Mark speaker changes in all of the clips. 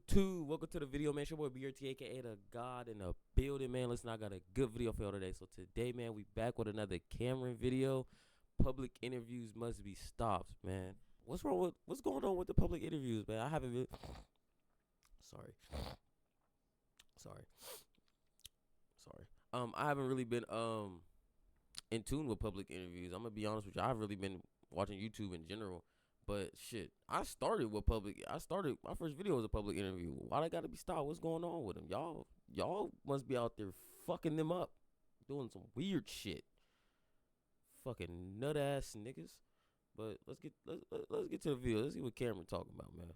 Speaker 1: YouTube? Welcome to the video, man. It's your boy BRT, aka the God in the building, man. Listen, I got a good video for y'all today. So today, man, we back with another Cameron video. Public interviews must be stopped, man. What's going on with the public interviews, man? I haven't been sorry. I haven't really been in tune with public interviews. I'm gonna be honest with you. I've really been watching YouTube in general. But shit, my first video was a public interview. Why they gotta be stopped? What's going on with them? Y'all must be out there fucking them up, doing some weird shit. Fucking nut ass niggas. But let's get to the video. Let's see what Cameron talking about, man.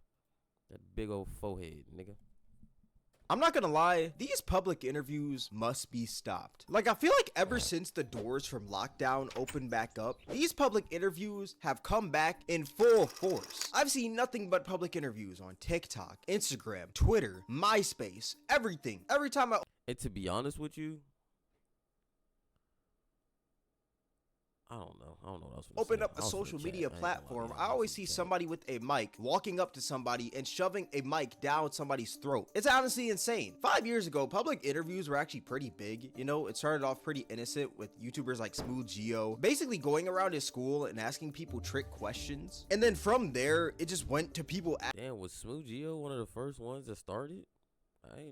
Speaker 1: That big old forehead, nigga.
Speaker 2: I'm not gonna lie, these public interviews must be stopped. Like, I feel like ever since the doors from lockdown opened back up, these public interviews have come back in full force. I've seen nothing but public interviews on TikTok, Instagram, Twitter, MySpace, everything. Every time
Speaker 1: And to be honest with you, I don't know what I was
Speaker 2: open up a social media platform, I always see somebody with a mic walking up to somebody and shoving a mic down somebody's throat. It's honestly insane. 5 years ago, public interviews were actually pretty big. You know, it started off pretty innocent with YouTubers like Smooth Geo basically going around his school and asking people trick questions. And then from there, it just went to people
Speaker 1: Damn, was Smooth Geo one of the first ones that started?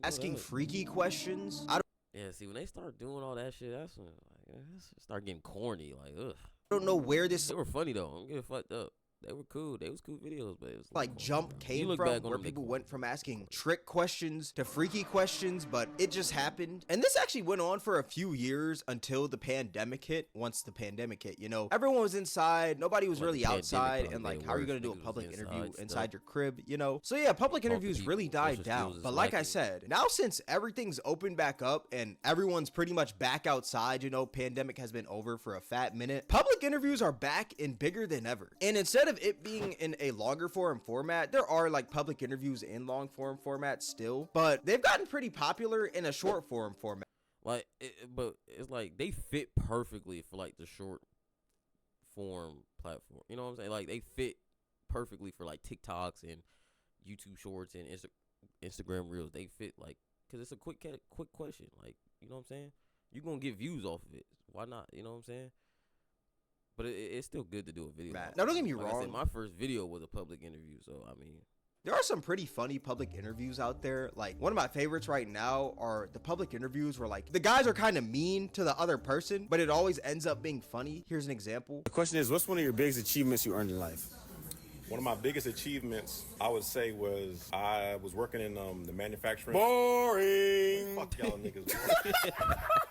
Speaker 2: Asking freaky questions.
Speaker 1: Yeah, see, when they start doing all that shit, that's when start getting corny. Like, ugh.
Speaker 2: I don't know where this.
Speaker 1: They were funny though. I'm getting fucked up. They were cool. They was cool videos, but it was
Speaker 2: like jump came from, where people went from asking trick questions to freaky questions, but it just happened. And this actually went on for a few years until the pandemic hit. Once the pandemic hit, you know, everyone was inside, nobody was really outside, and like, how are you gonna do a public interview inside your crib, you know? So yeah, public interviews really died down. But like I said, now since everything's opened back up and everyone's pretty much back outside, you know, pandemic has been over for a fat minute, public interviews are back and bigger than ever. And instead of it being in a longer form format, there are like public interviews in long form format still, but they've gotten pretty popular in a short form format.
Speaker 1: Like, but it's like they fit perfectly for like the short form platform. You know what I'm saying? Like, they fit perfectly for like TikToks and YouTube Shorts and Instagram Reels. They fit like, cause it's a quick question. Like, you know what I'm saying? You're gonna get views off of it. Why not? You know what I'm saying? But it's still good to do a video.
Speaker 2: Now, don't get me
Speaker 1: wrong.
Speaker 2: I
Speaker 1: said, my first video was a public interview, so I mean,
Speaker 2: there are some pretty funny public interviews out there. Like, one of my favorites right now are the public interviews where like the guys are kind of mean to the other person, but it always ends up being funny. Here's an example.
Speaker 3: The question is, what's one of your biggest achievements you earned in life?
Speaker 4: One of my biggest achievements, I would say, was I was working in the manufacturing.
Speaker 3: Boring.
Speaker 4: Fuck y'all niggas.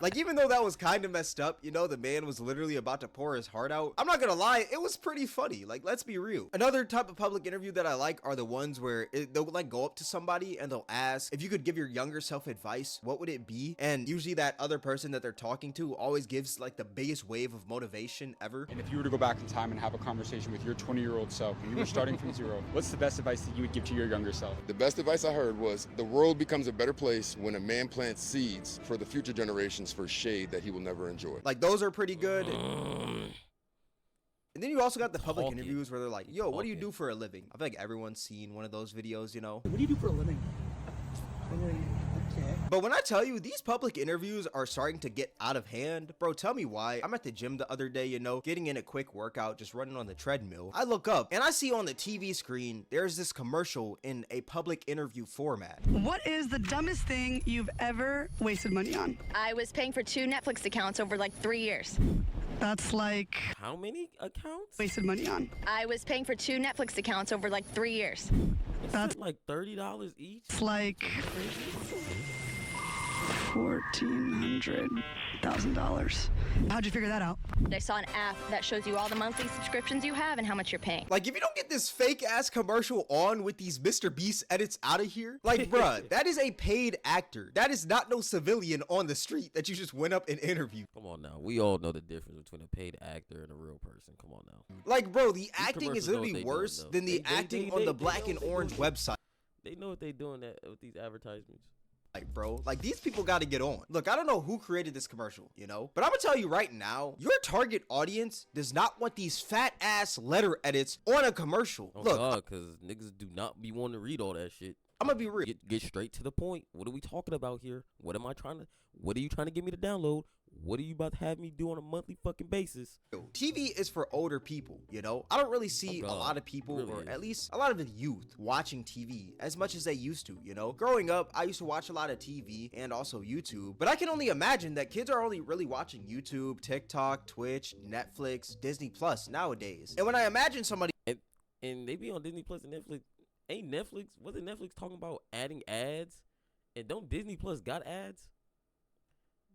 Speaker 2: Like, even though that was kind of messed up, you know, the man was literally about to pour his heart out. I'm not gonna lie, it was pretty funny. Like, let's be real. Another type of public interview that I like are the ones where they'll like go up to somebody and they'll ask, if you could give your younger self advice, what would it be? And usually that other person that they're talking to always gives like the biggest wave of motivation ever.
Speaker 5: And if you were to go back in time and have a conversation with your 20-year-old self when you were starting from zero, what's the best advice that you would give to your younger self?
Speaker 6: The best advice I heard was, the world becomes a better place when a man plants seeds for the future generations for shade that he will never enjoy.
Speaker 2: Like, those are pretty good. And then you also got the public interviews where they're like, yo, what do you do for a living? I feel like everyone's seen one of those videos, you know?
Speaker 7: What do you do for a living? Okay.
Speaker 2: But when I tell you, these public interviews are starting to get out of hand, bro, tell me why. I'm at the gym the other day, you know, getting in a quick workout, just running on the treadmill. I look up and I see on the TV screen, there's this commercial in a public interview format.
Speaker 8: What is the dumbest thing you've ever wasted money on?
Speaker 9: I was paying for 2 Netflix accounts over like 3 years.
Speaker 8: That's like...
Speaker 1: How many accounts?
Speaker 8: Wasted money on.
Speaker 9: I was paying for 2 Netflix accounts over like 3 years.
Speaker 1: That's like $30 each?
Speaker 8: It's like... $1,400,000. How'd you figure that out?
Speaker 9: I saw an app that shows you all the monthly subscriptions you have and how much you're paying.
Speaker 2: Like, if you don't get this fake ass commercial on with these Mr. Beast edits out of here, like, bruh, that is a paid actor. That is not no civilian on the street that you just went up and interviewed.
Speaker 1: Come on now. We all know the difference between a paid actor and a real person. Come on now.
Speaker 2: Like, bro, the acting is literally worse than the acting on the Black and Orange website.
Speaker 1: They know what they doing with these advertisements.
Speaker 2: Like, bro, like, these people got to get on. Look, I don't know who created this commercial, you know, but I'm gonna tell you right now, your target audience does not want these fat ass letter edits on a commercial.
Speaker 1: Oh,
Speaker 2: look,
Speaker 1: God, because niggas do not be wanting to read all that shit.
Speaker 2: I'm gonna be real.
Speaker 1: Get straight to the point. What are we talking about here? What are you trying to get me to download? What are you about to have me do on a monthly fucking basis?
Speaker 2: TV is for older people, you know? I don't really see a lot of people,
Speaker 1: really
Speaker 2: or
Speaker 1: is.
Speaker 2: at least a lot of the youth, watching TV as much as they used to, you know? Growing up, I used to watch a lot of TV and also YouTube, but I can only imagine that kids are only really watching YouTube, TikTok, Twitch, Netflix, Disney Plus nowadays. And when I imagine somebody
Speaker 1: And they be on Disney Plus and Netflix. Wasn't Netflix talking about adding ads? And don't Disney Plus got ads?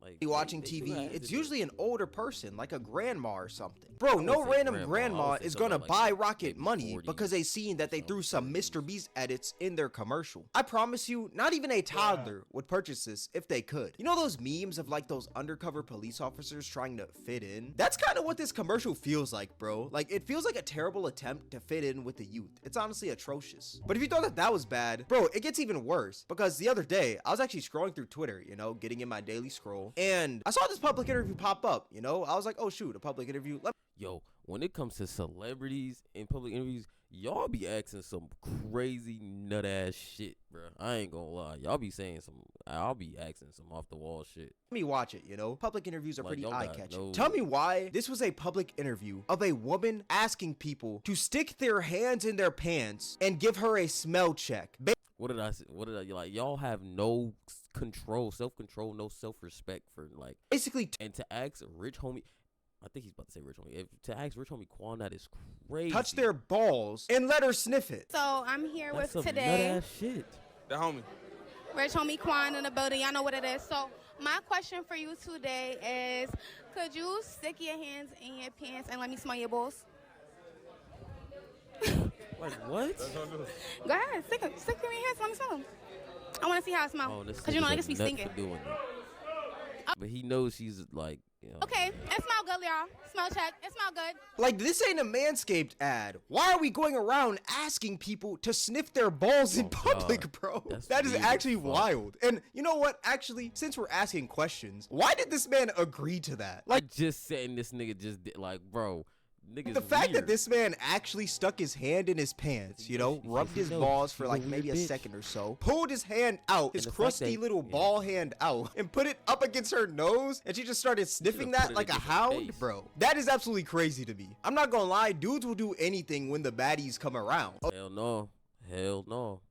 Speaker 1: Like
Speaker 2: watching
Speaker 1: they
Speaker 2: TV, it's
Speaker 1: ads
Speaker 2: usually
Speaker 1: in
Speaker 2: an older person, like a grandma or something. Bro, no
Speaker 1: say
Speaker 2: random
Speaker 1: grandma. I
Speaker 2: grandma
Speaker 1: would say
Speaker 2: is gonna
Speaker 1: somebody
Speaker 2: buy
Speaker 1: like
Speaker 2: Rocket
Speaker 1: maybe
Speaker 2: Money
Speaker 1: 40
Speaker 2: because they seen that they threw some
Speaker 1: something.
Speaker 2: Mr. Beast edits in their commercial. I promise you, not even a toddler would purchase this if they could. You know those memes of like those undercover police officers trying to fit in? That's kind of what this commercial feels like, bro. Like, it feels like a terrible attempt to fit in with the youth. It's honestly atrocious. But if you thought that that was bad, bro, it gets even worse, because the other day I was actually scrolling through Twitter, you know, getting in my daily scroll, and I saw this public interview pop up, you know? I was like, oh shoot, a public interview.
Speaker 1: Yo, when it comes to celebrities in public interviews, y'all be asking some crazy nut ass shit, bro. I ain't gonna lie. I'll be asking some off the wall shit.
Speaker 2: Let me watch it, you know? Public interviews are
Speaker 1: Like,
Speaker 2: pretty
Speaker 1: y'all got
Speaker 2: eye-catching.
Speaker 1: no-
Speaker 2: Tell me why this was a public interview of a woman asking people to stick their hands in their pants and give her a smell check.
Speaker 1: What did I say? Like, y'all have no self-control, no self-respect for, like,
Speaker 2: Basically,
Speaker 1: and to ask Rich Homie, I think he's about to say Rich Homie. To ask Rich Homie Quan, that is crazy.
Speaker 2: touch their balls and let her sniff it.
Speaker 7: So I'm here
Speaker 1: That's
Speaker 7: with
Speaker 1: some
Speaker 7: today
Speaker 1: nut-ass shit.
Speaker 3: The homie.
Speaker 7: Rich Homie Quan in the building. Y'all know what it is. So my question for you today is, could you stick your hands in your pants and let me smell your balls?
Speaker 1: Like, what?
Speaker 7: Go ahead, stick them in your hands. Let me smell them. I want to see how it smells.
Speaker 1: Oh, this
Speaker 7: Cause you know
Speaker 1: nigga's
Speaker 7: niggas be
Speaker 1: a nut
Speaker 7: stinking.
Speaker 1: for doing that. But he knows she's like, you know.
Speaker 7: Okay, it smell good, y'all. Smell check. It smell good.
Speaker 2: Like, this ain't a Manscaped ad. Why are we going around asking people to sniff their balls in public,
Speaker 1: God.
Speaker 2: bro?
Speaker 1: That's
Speaker 2: That is
Speaker 1: weird as
Speaker 2: actually
Speaker 1: fuck.
Speaker 2: wild. And you know what? Actually, since we're asking questions, why did this man agree to that? Like,
Speaker 1: Just saying this nigga just did, like, bro. Niggas
Speaker 2: the fact that
Speaker 1: weird.
Speaker 2: this man actually stuck his hand in his pants, you know, rubbed his
Speaker 1: knows
Speaker 2: balls
Speaker 1: she's
Speaker 2: for
Speaker 1: a
Speaker 2: like
Speaker 1: weird
Speaker 2: maybe a
Speaker 1: bitch.
Speaker 2: second or so, pulled his hand out, his
Speaker 1: the fact
Speaker 2: crusty
Speaker 1: that-
Speaker 2: little
Speaker 1: yeah.
Speaker 2: ball hand out, and put it up against her nose, and she just started sniffing
Speaker 1: put
Speaker 2: that
Speaker 1: it
Speaker 2: like a
Speaker 1: against her
Speaker 2: hound,
Speaker 1: face.
Speaker 2: bro. That is absolutely crazy to me. I'm not gonna lie, dudes will do anything when the baddies come around.
Speaker 1: Hell no. Hell no.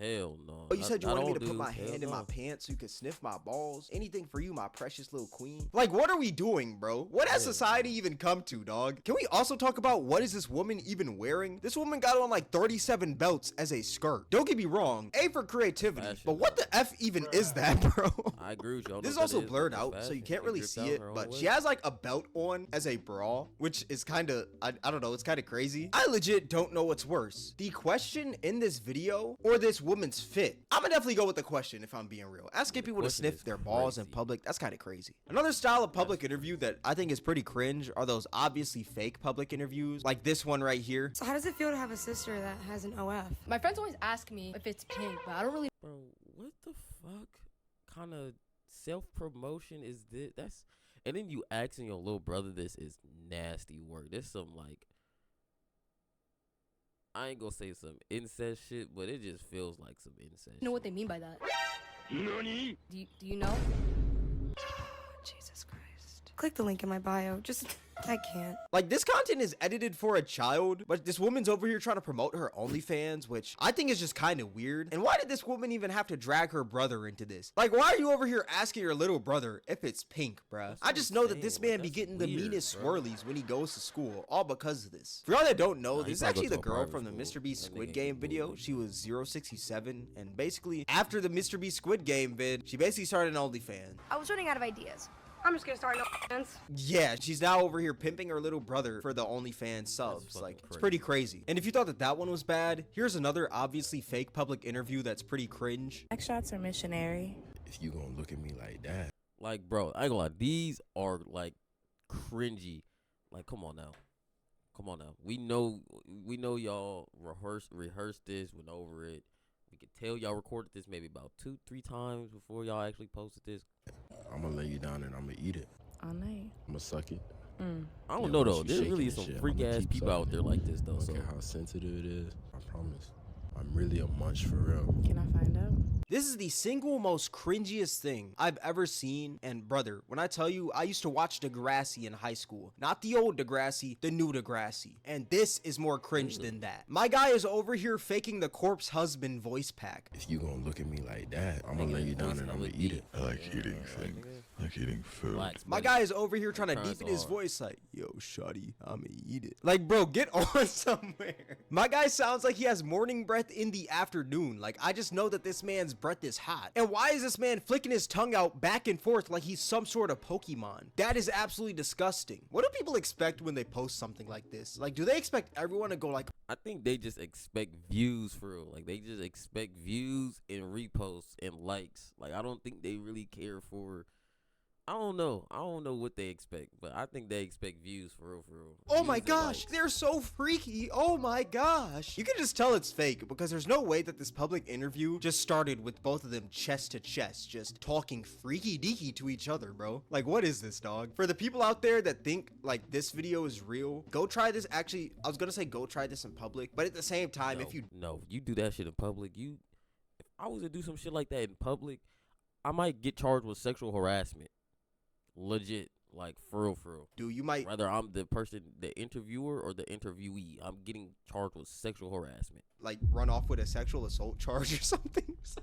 Speaker 1: Hell no.
Speaker 2: Oh, you said you
Speaker 1: Not
Speaker 2: wanted me
Speaker 1: all
Speaker 2: to put my
Speaker 1: dudes.
Speaker 2: hand
Speaker 1: Hell
Speaker 2: in my
Speaker 1: no.
Speaker 2: pants so you could sniff my balls? Anything for you, my precious little queen. Like, what are we doing, bro? What has society even come to, dog? Can we also talk about what is this woman even wearing? This woman got on like 37 belts as a skirt. Don't get me wrong, A for creativity,
Speaker 1: Fashion,
Speaker 2: but what the F even is that, bro?
Speaker 1: I agree with you. I don't
Speaker 2: This is
Speaker 1: know what
Speaker 2: also
Speaker 1: that
Speaker 2: blurred
Speaker 1: but
Speaker 2: out,
Speaker 1: it's
Speaker 2: so you
Speaker 1: fashion.
Speaker 2: can't really
Speaker 1: It
Speaker 2: see
Speaker 1: drips out
Speaker 2: it,
Speaker 1: her own
Speaker 2: but
Speaker 1: way.
Speaker 2: she has like a belt on as a bra, which is kind of, I don't know, it's kind of crazy. I legit don't know what's worse, the question in this video or this woman's fit. I'm gonna definitely go with the question if I'm being real. Asking people to
Speaker 1: question
Speaker 2: sniff
Speaker 1: is
Speaker 2: their balls in
Speaker 1: crazy.
Speaker 2: public, that's kind of crazy. Another style of public interview that I think is pretty cringe are those obviously fake public interviews, like this one right here.
Speaker 10: So how does it feel to have a sister that has an OF?
Speaker 11: My friends always ask me if it's pink, but I don't really.
Speaker 1: Bro, what the fuck kind of self-promotion is this? And then you asking your little brother this is nasty work. There's some, like, I ain't gonna say some incest shit, but it just feels like some incest
Speaker 11: know what
Speaker 1: shit.
Speaker 11: they mean by that. Do you know?
Speaker 10: Jesus Christ. Click the link in my bio. I can't.
Speaker 2: Like, this content is edited for a child, but this woman's over here trying to promote her OnlyFans, which I think is just kind of weird. And why did this woman even have to drag her brother into this? Like, why are you over here asking your little brother if it's pink, bruh? I just know that this man be getting the meanest swirlies when he goes to school, all because of this. For y'all that don't know,
Speaker 1: Nah, he
Speaker 2: this is
Speaker 1: probably
Speaker 2: actually
Speaker 1: go
Speaker 2: the
Speaker 1: to a
Speaker 2: girl
Speaker 1: private
Speaker 2: from the
Speaker 1: school.
Speaker 2: Mr. Beast
Speaker 1: That
Speaker 2: Squid
Speaker 1: nigga
Speaker 2: Game
Speaker 1: ain't
Speaker 2: video.
Speaker 1: moving.
Speaker 2: She was 067, and basically, after the Mr. Beast Squid Game vid, she basically started an OnlyFans.
Speaker 10: I was running out of ideas. I'm just gonna start an OnlyFans.
Speaker 2: Yeah, she's now over here pimping her little brother for the OnlyFans subs.
Speaker 1: fucking
Speaker 2: Like, it's
Speaker 1: crazy.
Speaker 2: pretty crazy. And if you thought that that one was bad, here's another obviously fake public interview that's pretty cringe.
Speaker 12: Back shots are missionary.
Speaker 3: If you gonna look at me like that,
Speaker 1: Like, bro, I ain't gonna lie. These are, like, cringy. Like, come on now. Come on now. We know y'all rehearsed this, went over it. We could tell y'all recorded this maybe about 2-3 times before y'all actually posted this.
Speaker 3: I'm gonna lay you down and I'm gonna eat it.
Speaker 12: All night.
Speaker 3: I'm gonna suck it.
Speaker 1: I don't
Speaker 3: Yeah,
Speaker 1: know
Speaker 3: once
Speaker 1: though.
Speaker 3: you
Speaker 1: There
Speaker 3: shaking
Speaker 1: really
Speaker 3: and
Speaker 1: is some
Speaker 3: shit,
Speaker 1: freak
Speaker 3: I'ma
Speaker 1: ass
Speaker 3: keep
Speaker 1: people out
Speaker 3: sucking
Speaker 1: there
Speaker 3: it.
Speaker 1: like this though.
Speaker 3: I don't
Speaker 1: So
Speaker 3: care how sensitive it is. I promise. I'm really a munch for real.
Speaker 12: Can I find out?
Speaker 2: This is the single most cringiest thing I've ever seen. And brother, when I tell you, I used to watch Degrassi in high school. Not the old Degrassi, the new Degrassi. And this is more cringe than that. My guy is over here faking the corpse husband voice pack.
Speaker 3: If you gonna look at me like that, I'm gonna lay you down and I'm gonna eat it.
Speaker 13: I like eating things. I like eating food.
Speaker 2: My guy is over here trying to deepen his voice like, yo, shawty, I'ma eat it. Like, bro, get on somewhere. My guy sounds like he has morning breath in the afternoon. Like, I just know that this man's breath is hot. And why is this man flicking his tongue out back and forth like he's some sort of Pokemon? That is absolutely disgusting. What do people expect when they post something like this? Like, do they expect everyone to go like...
Speaker 1: I think they just expect views for real. Like, they just expect views and reposts and likes. Like, I don't think they really care for... I don't know what they expect, but I think they expect views for real,
Speaker 2: Oh my gosh, they're so freaky. Oh my gosh. You can just tell it's fake because there's no way that this public interview just started with both of them chest to chest, just talking freaky deaky to each other, bro. Like, what is this, dog? For the people out there that think like this video is real, go try this. Actually, I was gonna say go try this in public, but at the same time, if you
Speaker 1: do that shit in public, if I was to do some shit like that in public, I might get charged with sexual harassment. Legit, like for real.
Speaker 2: Dude, you might
Speaker 1: whether I'm the person, the interviewer or the interviewee, I'm getting charged with sexual harassment.
Speaker 2: Like run off with a sexual assault charge or something. So,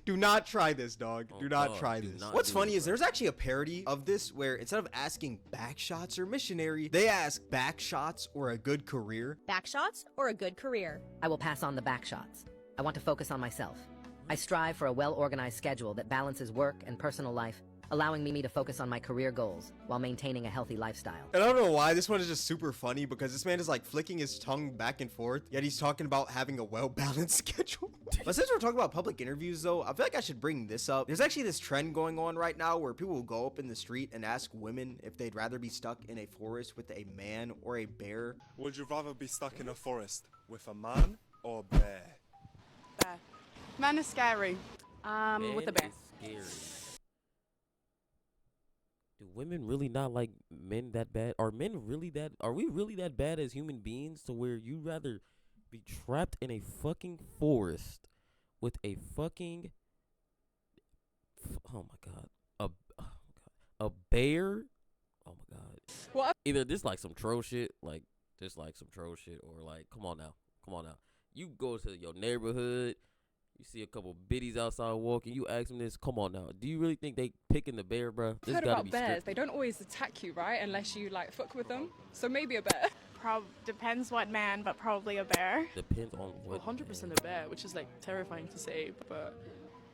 Speaker 2: do not try this, dog. Do not try this. What's funny is there's actually a parody of this where instead of asking back shots or missionary, they ask back shots or a good career.
Speaker 14: Back shots or a good career? I will pass on the back shots. I want to focus on myself. I strive for a well-organized schedule that balances work and personal life, allowing me to focus on my career goals while maintaining a healthy lifestyle.
Speaker 2: And I don't know why this one is just super funny because this man is like flicking his tongue back and forth, yet he's talking about having a well-balanced schedule. But since we're talking about public interviews though, I feel like I should bring this up. There's actually this trend going on right now where people will go up in the street and ask women if they'd rather be stuck in a forest with a man or a bear.
Speaker 15: Would you rather be stuck in a forest with a man or a bear?
Speaker 8: Bear. Man is scary. With a bear.
Speaker 1: Scary. Do women really not like men that bad? Are we really that bad as human beings to where you'd rather be trapped in a fucking forest with a fucking a bear? Oh my god.
Speaker 8: What?
Speaker 1: Either this like some troll shit, or like come on now. You go to your neighborhood, you see a couple biddies outside walking, you ask them this, come on now. Do you really think they picking the bear, bro?
Speaker 12: I've heard about bears. They don't always attack you, right? Unless you like fuck with them. So maybe a bear.
Speaker 16: Depends what man, but probably a bear.
Speaker 1: Depends on what.
Speaker 12: 100% a bear, which is like terrifying to say, but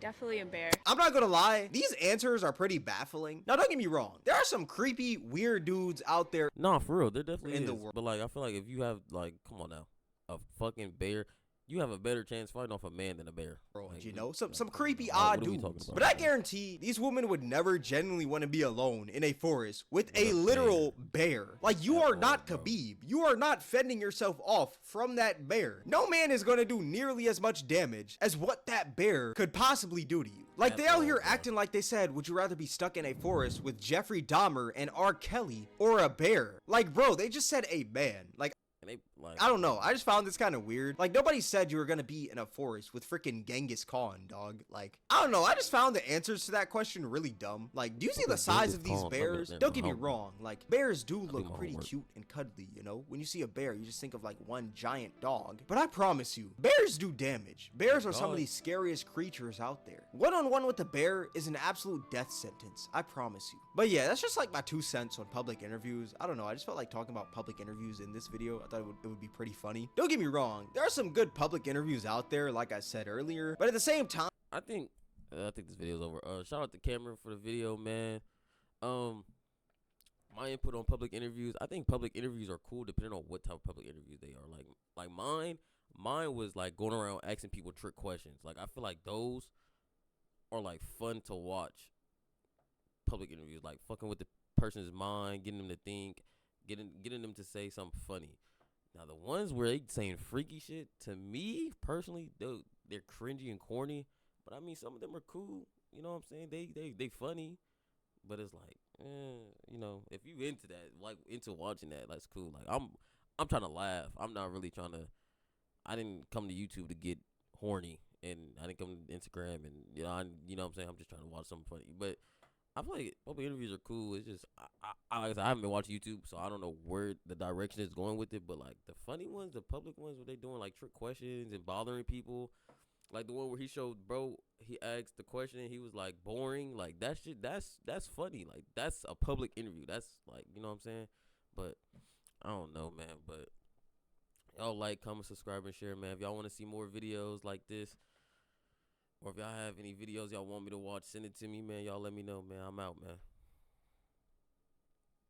Speaker 16: definitely a bear.
Speaker 2: I'm not gonna lie, these answers are pretty baffling. Now don't get me wrong, there are some creepy, weird dudes out there.
Speaker 1: Nah, for real, there definitely
Speaker 2: in
Speaker 1: is.
Speaker 2: The world.
Speaker 1: But like, I feel like if you have like, come on now, a fucking bear, you have a better chance fighting off a man than a bear.
Speaker 2: Bro, like, you know, some creepy odd dudes. But I guarantee these women would never genuinely want to be alone in a forest with a literal bear. Like, you are not Khabib. You are not fending yourself off from that bear. No man is going to do nearly as much damage as what that bear could possibly do to you. Like, they out here acting like they said, would you rather be stuck in a forest with Jeffrey Dahmer and R. Kelly or a bear? Like, bro, they just said a man. Like, I don't know. I just found this kind of weird. Like, nobody said you were gonna be in a forest with freaking Genghis Khan, dog. Like, I don't know. I just found the answers to that question really dumb. Like, do you see the size of these bears? Don't get me wrong. Like, bears do look pretty cute and cuddly, you know? When you see a bear, you just think of like one giant dog. But I promise you, bears do damage. Bears are some of the scariest creatures out there. One-on-one with a bear is an absolute death sentence. I promise you. But yeah, that's just like my 2 cents on public interviews. I don't know. I just felt like talking about public interviews in this video. I thought it would be pretty funny. Don't get me wrong, there are some good public interviews out there, like I said earlier, but at the same time,
Speaker 1: I think this video's over. Shout out to Cameron for the video, man. My input on public interviews, I think public interviews are cool depending on what type of public interviews they are. Like mine was like going around asking people trick questions. Like, I feel like those are like fun to watch. Public interviews, like fucking with the person's mind, getting them to think, getting them to say something funny. Now, the ones where they saying freaky shit, to me, personally, they're cringy and corny. But, I mean, some of them are cool. You know what I'm saying? They funny. But it's like, you know, if you into that, like, into watching that, that's cool. Like, I'm trying to laugh. I'm not really trying to, I didn't come to YouTube to get horny, and I didn't come to Instagram, and you know what I'm saying. I'm just trying to watch something funny, but I feel like public interviews are cool. It's just like I said, I haven't been watching YouTube, so I don't know where the direction is going with it. But like the funny ones, the public ones, where they doing like trick questions and bothering people, like the one where he showed bro, he asked the question and he was like boring, like that shit. That's funny. Like that's a public interview. That's like, you know what I'm saying. But I don't know, man. But y'all like, comment, subscribe, and share, man. If y'all want to see more videos like this, or if y'all have any videos y'all want me to watch, send it to me, man. Y'all let me know, man. I'm out, man.